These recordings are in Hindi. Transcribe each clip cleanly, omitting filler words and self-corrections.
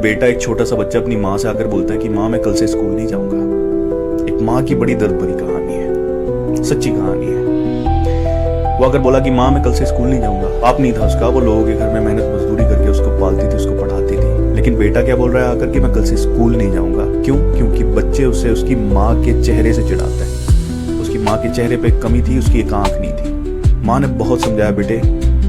बेटा, एक छोटा सा बच्चा अपनी माँ से आकर बोलता है कि माँ मैं कल से स्कूल नहीं जाऊंगा। एक माँ की बड़ी दर्द भरी कहानी है, सच्ची कहानी है। वो अगर बोला कि माँ मैं कल से स्कूल नहीं जाऊंगा, बाप नहीं था उसका, वो लोगों के घर में मेहनत मजदूरी करके उसको पालती थी, उसको पढ़ाती थी। लेकिन बेटा क्या बोल रहा है आकर कि मैं कल से स्कूल नहीं जाऊंगा। क्यों? क्योंकि बच्चे उसे उसकी माँ के चेहरे से चिढ़ाते हैं। उसकी माँ के चेहरे पे एक कमी थी, उसकी एक आंख नहीं थी। माँ ने बहुत समझाया, बेटे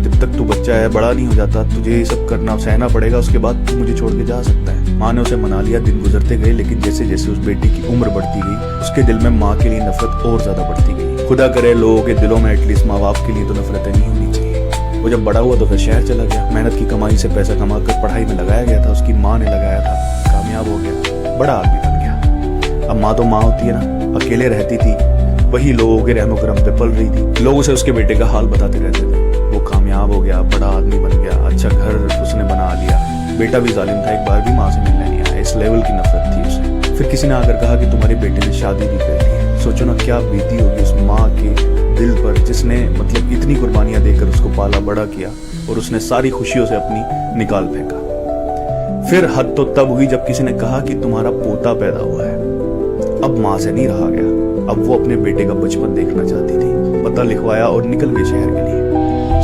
जब तक तू बच्चा है, बड़ा नहीं हो जाता, तुझे ये सब करना सहना पड़ेगा, उसके बाद तू मुझे छोड़ के जा सकता है। माँ ने उसे मना लिया, दिन गुजरते गए, लेकिन जैसे जैसे उस बेटी की उम्र बढ़ती गई, उसके दिल में माँ के लिए नफरत और ज्यादा बढ़ती गई। खुदा करे लोगों के दिलों में एटलीस्ट माँ बाप के लिए तो नफरतें नहीं होनी चाहिए। वो जब बड़ा हुआ तो फिर शहर चला गया। मेहनत की कमाई से पैसा कमा कर पढ़ाई में लगाया गया था, उसकी माँ ने लगाया था, कामयाब हो गया, बड़ा आदमी बन गया। अब माँ तो माँ होती है ना, अकेले रहती थी, वही लोगों के रहमो करम पे पल रही थी। लोग उसे उसके बेटे का हाल बताते रहते थे। वो कामयाब हो गया, बड़ा आदमी बन गया, अच्छा घर उसने बना लिया। बेटा भी जालिम था, एक बार भी माँ से मिलने नहीं आया, इस लेवल की नफरत थी उसे। फिर किसी ने आकर कहा कि तुम्हारे बेटे ने शादी भी कर ली है। सोचो ना क्या बीती होगी उस माँ के दिल पर, जिसने मतलब इतनी कुर्बानियां देकर उसको पाला बड़ा किया, और उसने सारी खुशियों से अपनी निकाल फेंका। फिर हद तो तब हुई जब किसी ने कहा कि तुम्हारा पोता पैदा हुआ है। अब माँ से नहीं रहा गया, अब वो अपने बेटे का बचपन देखना चाहती थी। पता लिखवाया और निकल गई शहर के लिए।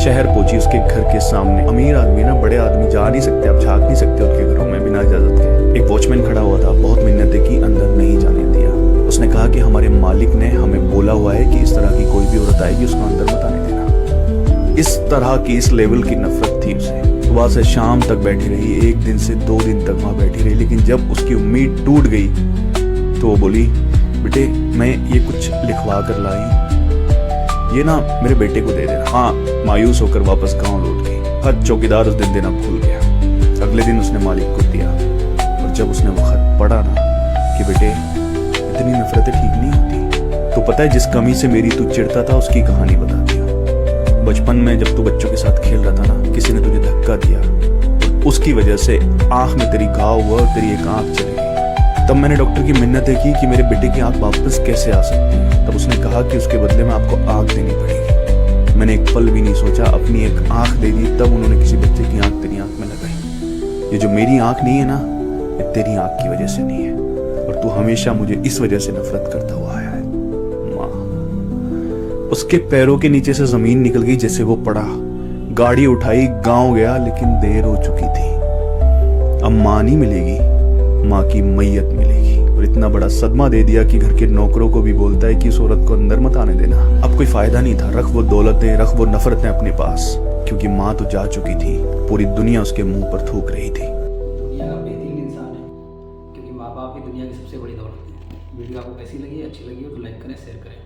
शहर पहुंची, उसके घर के सामने अमीर आदमी ना, बड़े आदमी जा नहीं सकते, अब झांक नहीं सकते उनके घरों में बिना इजाजत के। एक वॉचमैन खड़ा हुआ था, बहुत मिन्नतें की, अंदर नहीं जाने दिया। उसने कहा कि हमारे मालिक ने हमें बोला हुआ है कि इस तरह की कोई भी औरत आएगी उसको अंदर मत आने देना। इस तरह की, इस लेवल की नफरत थी उसे। सुबह से शाम तक बैठी रही, एक दिन से 2 दिन तक वहां बैठी रही, लेकिन जब उसकी उम्मीद टूट गई तो वो बोली, बेटे मैं ये कुछ लिखवा कर लाई, ये ना मेरे बेटे को दे देना। हाँ, मायूस होकर वापस गांव लौट गई। खत चौकीदार उस दिन देना भूल गया। अगले दिन उसने मालिक को दिया, और जब उसने वो खत पढ़ा ना कि बेटे इतनी नफरतें ठीक नहीं होती, तो पता है जिस कमी से मेरी तू चिढ़ता था उसकी कहानी बता दिया। बचपन में जब तू बच्चों के साथ खेल रहा था ना, किसी ने तुझे धक्का दिया, उसकी वजह से आंख में तेरी घाव हुआ और तेरी एक आंख चली गई। तब मैंने डॉक्टर की मिन्नतें की कि मेरे बेटे की आंख वापस कैसे आ सकती है। तब उसने कहा कि उसके बदले में आपको आंख देनी पड़ेगी। मैंने एक पल भी नहीं सोचा, अपनी एक आंख दे दी। तब उन्होंने किसी बच्चे की आंख तेरी आंख में लगाई। ये जो मेरी आंख नहीं है ना, ये तेरी आंख की वजह से नहीं है, और तू हमेशा मुझे इस वजह से नफरत करता हुआ आया है। माँ। उसके पैरों के नीचे से जमीन निकल गई जैसे वो पड़ा। गाड़ी उठाई, गांव गया, लेकिन देर हो चुकी थी। अब माँ नहीं मिलेगी, माँ की मैयत मिलेगी। और इतना बड़ा सदमा दे दिया कि घर के नौकरों को भी बोलता है कि इस औरत को अंदर मत आने देना। अब कोई फायदा नहीं था, रख वो दौलतें, रख वो नफरतें अपने पास, क्योंकि माँ तो जा चुकी थी। पूरी दुनिया उसके मुंह पर थूक रही थी। दुनिया का बेहतरीन इंसान है, क्योंकि माँ बाप ही दुनिया की सबसे बड़ी दौलत है। वीडियो आपको कैसी लगी, अच्छी लगी हो तो लाइक करें, शेयर करें।